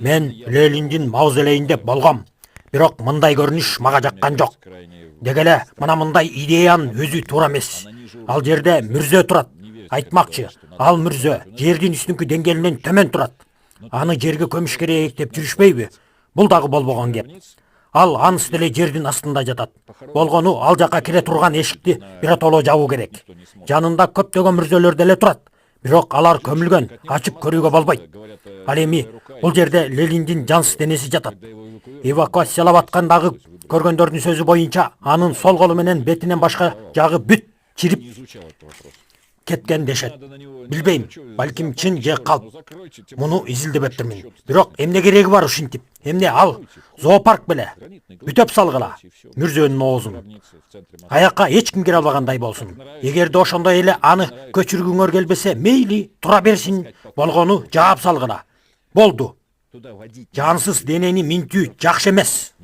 Мен Лениндин мавзолейинде болгом. Бирок мындай көрүнүш мага жаккан жок. Дегеле мына мындай идеянын өзү туура эмес. Ал жерде мүрзө турат. Айтмакчы, ал мүрзө жердин үстүнкү деңгээлинен төмөн турат. Аны жерге көмүш керек деп жүрүшпөйбү? Бул дагы болбогон кеп. Ал анысы деле жердин астында жатат. Болгону ал жака кире турган эшикти биротоло жабуу керек. Жанында көптөгөн мүрзөлөр деле турат. Бирок алар көмүлгөн, ачып көрүүгө болбойт. Ал эми бул жерде Лениндин жансыз денеси жатат. Эвакуациялап аткандагы көргөндөрдүн сөзү боюнча, анын сол колу менен бетинен башка жагы бүт чирип кеткен дешет. Билбейм, балким чын же калп. Муну изилдебептирмин. Бирок эмне кереги бар ушинтип? Эмне ал зоопарк беле? Бүтөп салгыла мүрзөнүн оозун. Аякка эч ким кире албагандай болсун. Эгерде ошондой эле аны көчүргүңөр келбесе, мейли, тура берсин. Болгону жаап салгыла. Болду. Жансыз денени минтүү жакшы эмес.